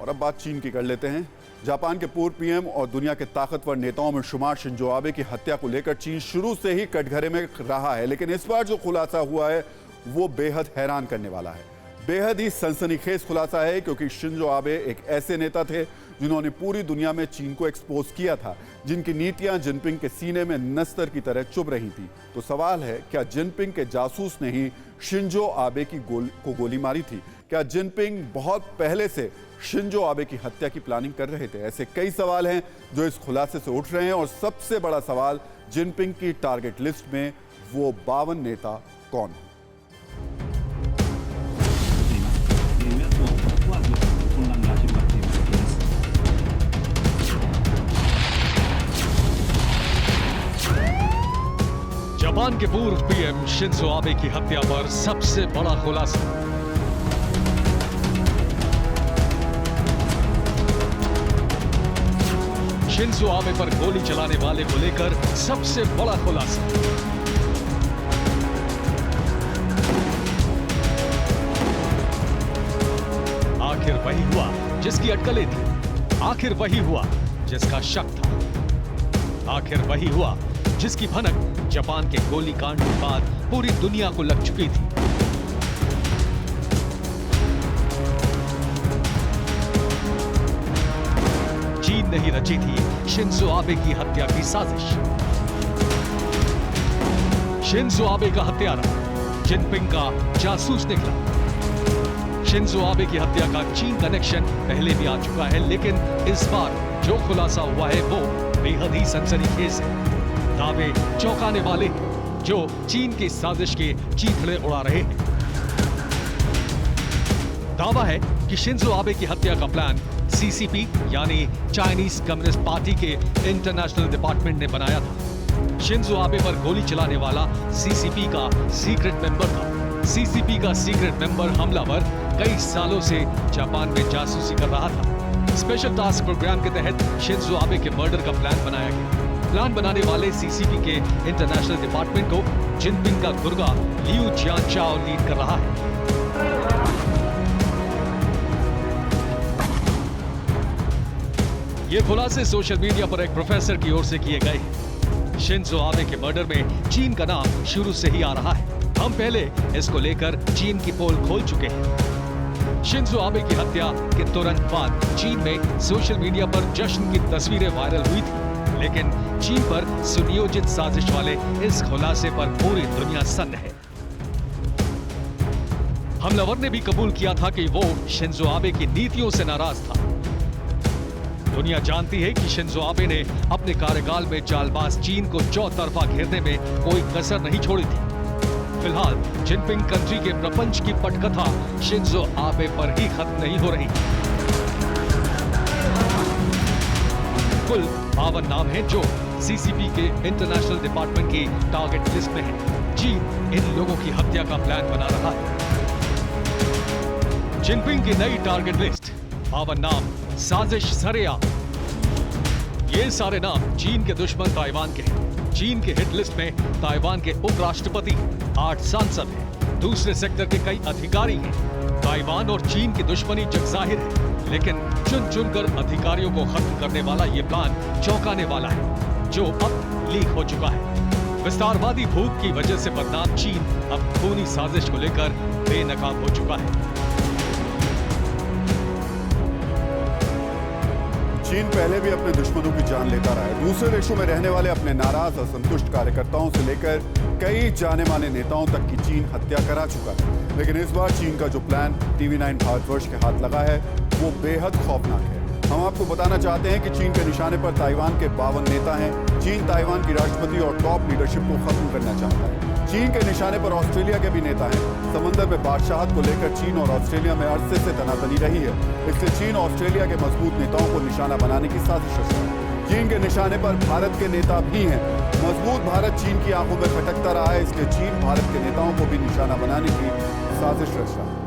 और अब बात चीन की कर लेते हैं। जापान के पूर्व पीएम और दुनिया के ताकतवर नेताओं में शुमार शिंजो आबे की हत्या को लेकर चीन शुरू से ही कटघरे में रहा है, लेकिन इस बार जो खुलासा हुआ है वो बेहद हैरान करने वाला है। बेहद ही सनसनीखेज खुलासा है, क्योंकि शिंजो आबे एक ऐसे नेता थे जिन्होंने पूरी दुनिया में चीन को एक्सपोज किया था, जिनकी नीतियां जिनपिंग के सीने में नस्तर की तरह चुभ रही थी। तो सवाल है, क्या जिनपिंग के जासूस ने ही शिंजो आबे की गोली मारी थी? क्या जिनपिंग बहुत पहले से शिंजो आबे की हत्या की प्लानिंग कर रहे थे? ऐसे कई सवाल हैं जो इस खुलासे से उठ रहे हैं, और सबसे बड़ा सवाल, जिनपिंग की टारगेट लिस्ट में वो 52 नेता कौन है? जापान के पूर्व पीएम शिंजो आबे की हत्या पर सबसे बड़ा खुलासा। शिंजो आबे पर गोली चलाने वाले को लेकर सबसे बड़ा खुलासा। आखिर वही हुआ जिसकी अटकलें थी, आखिर वही हुआ जिसका शक था, आखिर वही हुआ जिसकी भनक जापान के गोलीकांड के बाद पूरी दुनिया को लग चुकी थी। चीन ने ही रची थी शिंजो आबे की हत्या की साजिश। शिंजो आबे का हत्यारा जिनपिंग का जासूस निकला। शिंजो आबे की हत्या का चीन कनेक्शन पहले भी आ चुका है, लेकिन इस बार जो खुलासा हुआ है वो बेहद ही सनसनीखेज है। दावे चौंकाने वाले हैं, जो चीन की साजिश के चीथड़े उड़ा रहे हैं। दावा है कि शिंजो आबे की हत्या का प्लान सीसीपी यानी चाइनीज कम्युनिस्ट पार्टी के इंटरनेशनल डिपार्टमेंट ने बनाया था। शिंजो आबे पर गोली चलाने वाला सीसीपी का सीक्रेट मेंबर था। सीसीपी का सीक्रेट मेंबर हमलावर कई सालों से जापान में जासूसी कर रहा था। स्पेशल टास्क प्रोग्राम के तहत शिंजो आबे के मर्डर का प्लान बनाया गया। प्लान बनाने वाले सीसीपी के इंटरनेशनल डिपार्टमेंट को जिनपिंग का गुर्गा लियू जियांचाओ लीड कर रहा है। ये खुलासे सोशल मीडिया पर एक प्रोफेसर की ओर से किए गए हैं। शिंजो आबे के मर्डर में चीन का नाम शुरू से ही आ रहा है। हम पहले इसको लेकर चीन की पोल खोल चुके हैं। शिंजो आबे की हत्या के तुरंत बाद चीन में सोशल मीडिया पर जश्न की तस्वीरें वायरल हुई थी, लेकिन चीन पर सुनियोजित साजिश वाले इस खुलासे पर पूरी दुनिया सन्न है। हमलावर ने भी कबूल किया था कि वो शिंजो आबे की नीतियों से नाराज था। दुनिया जानती है कि शिंजो आबे ने अपने कार्यकाल में चालबाज चीन को चौतरफा घेरने में कोई कसर नहीं छोड़ी थी। फिलहाल जिनपिंग कंट्री के प्रपंच की पटकथा शिंजो आबे पर ही खत्म नहीं हो रही। कुल 52 नाम हैं जो सीसीपी के इंटरनेशनल डिपार्टमेंट की टारगेट लिस्ट में हैं। चीन इन लोगों की हत्या का प्लान बना रहा है। जिनपिंग की नई टारगेट लिस्ट, 52 नाम, साजिश सरेआम। ये सारे नाम चीन के दुश्मन ताइवान के हैं। चीन के हिट लिस्ट में ताइवान के उपराष्ट्रपति, 8 सांसद हैं, दूसरे सेक्टर के कई अधिकारी हैं। ताइवान और चीन की दुश्मनी जगजाहिर है, लेकिन चुन चुनकर अधिकारियों को खत्म करने वाला ये प्लान चौंकाने वाला है, जो अब लीक हो चुका है। विस्तारवादी भूख की वजह से बदनाम चीन अब खूनी साजिश को लेकर बेनकाब हो चुका है। चीन पहले भी अपने दुश्मनों की जान लेता रहा है। दूसरे देशों में रहने वाले अपने नाराज असंतुष्ट कार्यकर्ताओं से लेकर कई जाने माने नेताओं तक की चीन हत्या करा चुका है। लेकिन इस बार चीन का जो प्लान TV9 भारतवर्ष के हाथ लगा है वो बेहद खौफनाक है। हम आपको बताना चाहते हैं कि चीन के निशाने पर ताइवान के 52 नेता हैं। चीन ताइवान की राष्ट्रपति और टॉप लीडरशिप को खत्म करना चाहता है। चीन के निशाने पर ऑस्ट्रेलिया के भी नेता हैं। समंदर में बादशाहत को लेकर चीन और ऑस्ट्रेलिया में अरसे से तनातनी रही है। इससे चीन ऑस्ट्रेलिया के मजबूत नेताओं को निशाना बनाने की साजिश रचता है। चीन के निशाने पर भारत के नेता भी हैं। मजबूत भारत चीन की आंखों में खटकता रहा है, इसलिए चीन भारत के नेताओं को भी निशाना बनाने की साजिश रच रहा है।